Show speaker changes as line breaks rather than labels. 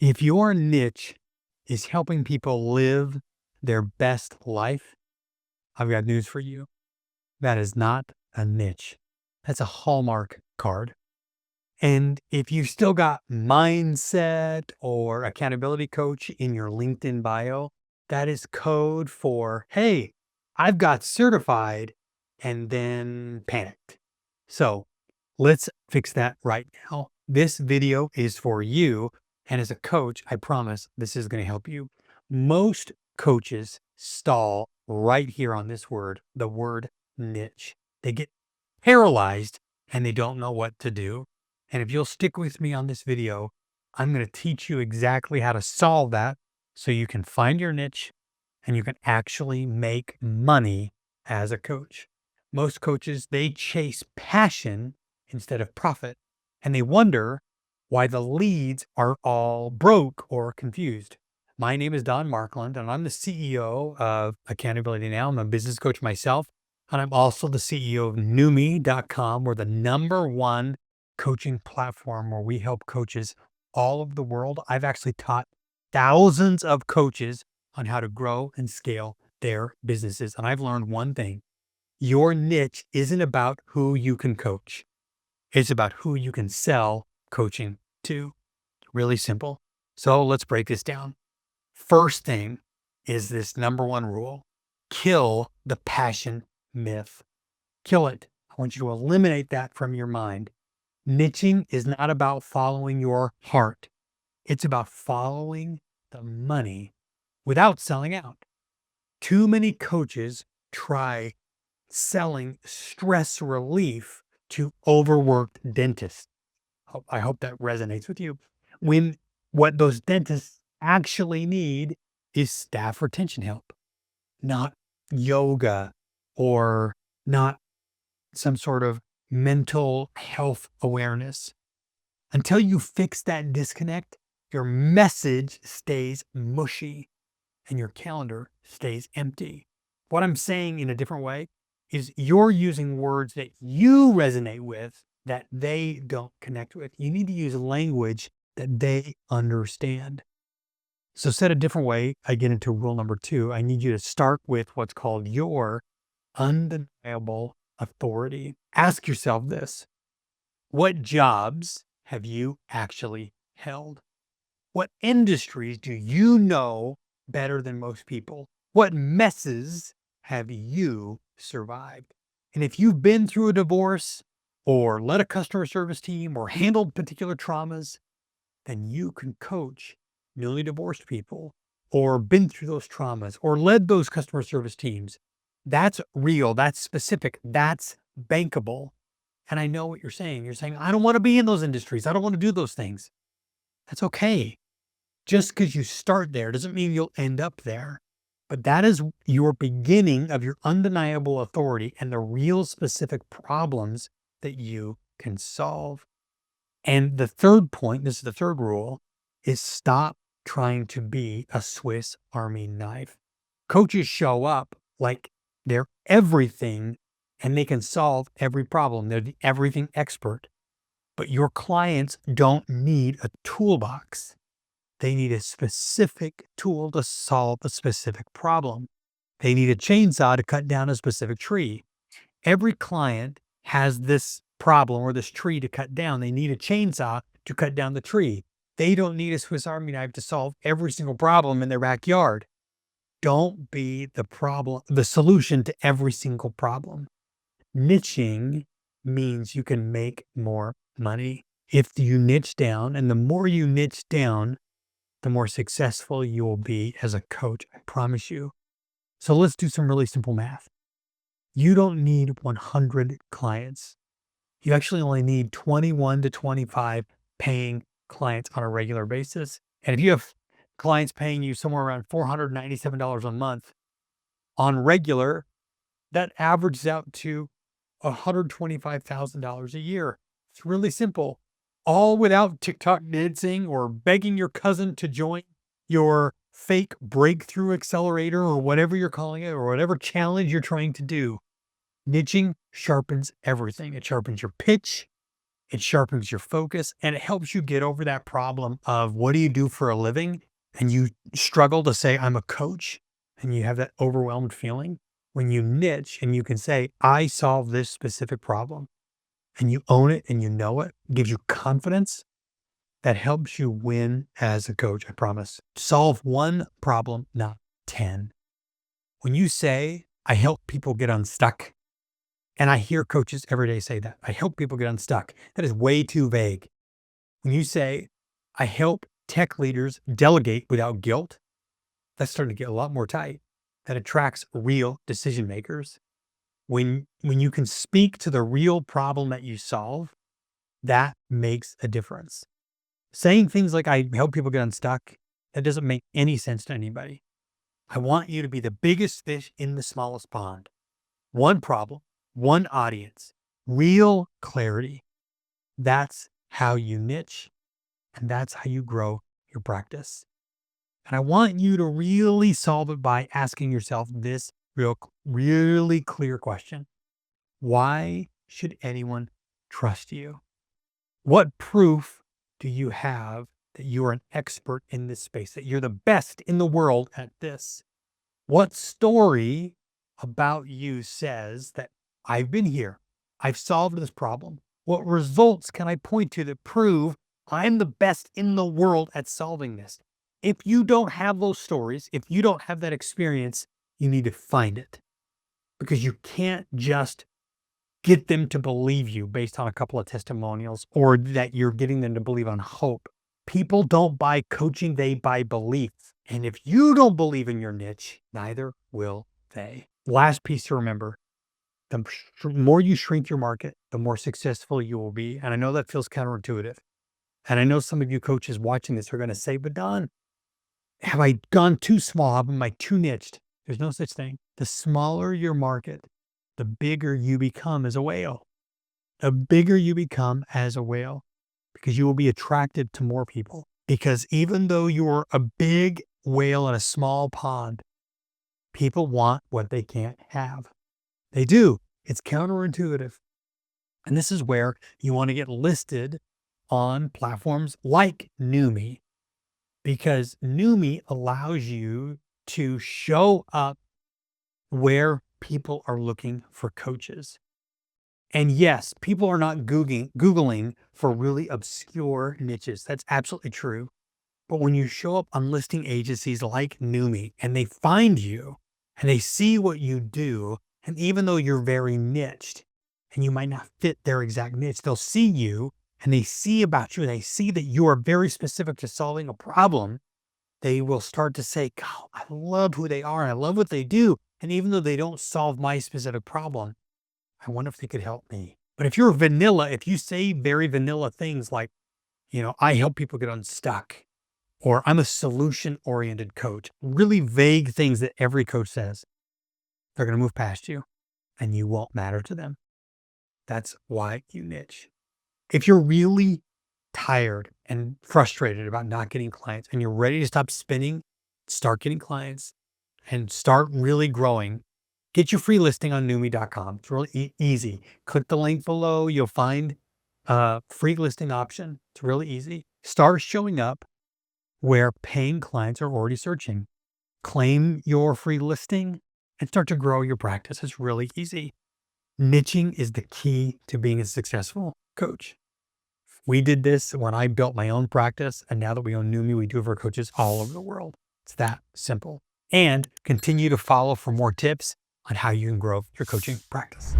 If your niche is helping people live their best life, I've got news for you. That is not a niche. That's a Hallmark card. And if you still got mindset or accountability coach in your LinkedIn bio, that is code for, hey, I've got certified and then panicked. So let's fix that right now. This video is for you. And as a coach, I promise this is going to help you. Most coaches stall right here on this word, the word niche. They get paralyzed and they don't know what to do. And if you'll stick with me on this video, I'm going to teach you exactly how to solve that so you can find your niche and you can actually make money as a coach. Most coaches, they chase passion instead of profit, and they wonder why the leads are all broke or confused. My name is Don Markland, and I'm the CEO of Accountability Now. I'm a business coach myself, and I'm also the CEO of newme.com. We're the #1 coaching platform where we help coaches all over the world. I've actually taught thousands of coaches on how to grow and scale their businesses. And I've learned one thing. Your niche isn't about who you can coach. It's about who you can sell coaching to. Really simple. So let's break this down. First thing is this #1 rule. Kill the passion myth. Kill it. I want you to eliminate that from your mind. Niching is not about following your heart. It's about following the money without selling out. Too many coaches try selling stress relief to overworked dentists. I hope that resonates with you. When what those dentists actually need is staff retention help, not yoga or not some sort of mental health awareness. Until you fix that disconnect, your message stays mushy and your calendar stays empty. What I'm saying in a different way is you're using words that you resonate with that they don't connect with. You need to use language that they understand. So said a different way, I get into rule #2. I need you to start with what's called your undeniable authority. Ask yourself this. What jobs have you actually held? What industries do you know better than most people? What messes have you survived? And if you've been through a divorce or led a customer service team or handled particular traumas, then you can coach newly divorced people or been through those traumas or led those customer service teams. That's real. That's specific. That's bankable. And I know what you're saying. You're saying, I don't want to be in those industries. I don't want to do those things. That's okay. Just because you start there doesn't mean you'll end up there. But that is your beginning of your undeniable authority and the real specific problems that you can solve. And the third point, this is the third rule, is stop trying to be a Swiss Army knife. Coaches show up like they're everything and they can solve every problem. They're the everything expert. But your clients don't need a toolbox. They need a specific tool to solve a specific problem. They need a chainsaw to cut down a specific tree. Every client has this problem or this tree to cut down. They need a chainsaw to cut down the tree. They don't need a Swiss Army knife to solve every single problem in their backyard. Don't be the solution to every single problem. Niching means you can make more money if you niche down, and the more you niche down, the more successful you will be as a coach. I promise you. So let's do some really simple math. You don't need 100 clients. You actually only need 21 to 25 paying clients on a regular basis. And if you have clients paying you somewhere around $497 a month on regular, that averages out to $125,000 a year. It's really simple. All without TikTok dancing or begging your cousin to join your fake breakthrough accelerator or whatever you're calling it or whatever challenge you're trying to do. Niching sharpens everything. It sharpens your pitch. It sharpens your focus and it helps you get over that problem of what do you do for a living? And you struggle to say, I'm a coach, and you have that overwhelmed feeling. When you niche and you can say, I solve this specific problem, and you own it and you know it, gives you confidence that helps you win as a coach. I promise. Solve one problem, not 10. When you say, I help people get unstuck, and I hear coaches every day say that, I help people get unstuck. That is way too vague. When you say, I help tech leaders delegate without guilt, that's starting to get a lot more tight. That attracts real decision makers. When you can speak to the real problem that you solve, that makes a difference. Saying things like, I help people get unstuck, that doesn't make any sense to anybody. I want you to be the biggest fish in the smallest pond. One problem, one audience, real clarity. That's how you niche, and that's how you grow your practice. And I want you to really solve it by asking yourself this really clear question. Why should anyone trust you? What proof do you have that you are an expert in this space, that you're the best in the world at this? What story about you says that I've been here, I've solved this problem? What results can I point to that prove I'm the best in the world at solving this? If you don't have those stories, if you don't have that experience, you need to find it, because you can't just get them to believe you based on a couple of testimonials, or that you're getting them to believe on hope. People don't buy coaching, they buy belief. And if you don't believe in your niche, neither will they. Last piece to remember, the more you shrink your market, the more successful you will be. And I know that feels counterintuitive. And I know some of you coaches watching this are going to say, but Don, have I gone too small? Am I too niched? There's no such thing. The smaller your market, the bigger you become as a whale. The bigger you become as a whale, because you will be attracted to more people. Because even though you're a big whale in a small pond, people want what they can't have. They do. It's counterintuitive. And this is where you want to get listed on platforms like Numi, because Numi allows you to show up where people are looking for coaches. And yes, people are not Googling for really obscure niches. That's absolutely true. But when you show up on listing agencies like Numi and they find you and they see what you do, and even though you're very niched and you might not fit their exact niche, they'll see you and they see about you and they see that you are very specific to solving a problem. They will start to say, God, I love who they are and I love what they do. And even though they don't solve my specific problem, I wonder if they could help me. But if you're vanilla, if you say very vanilla things like, I help people get unstuck, or I'm a solution-oriented coach, really vague things that every coach says, they're going to move past you and you won't matter to them. That's why you niche. If you're really tired and frustrated about not getting clients and you're ready to stop spinning, start getting clients and start really growing, get your free listing on Numi.com. It's really easy. Click the link below. You'll find a free listing option. It's really easy. Start showing up where paying clients are already searching. Claim your free listing and start to grow your practice. It's really easy. Niching is the key to being a successful coach. We did this when I built my own practice, and now that we own Numi, we do it for coaches all over the world. It's that simple. And continue to follow for more tips on how you can grow your coaching practice.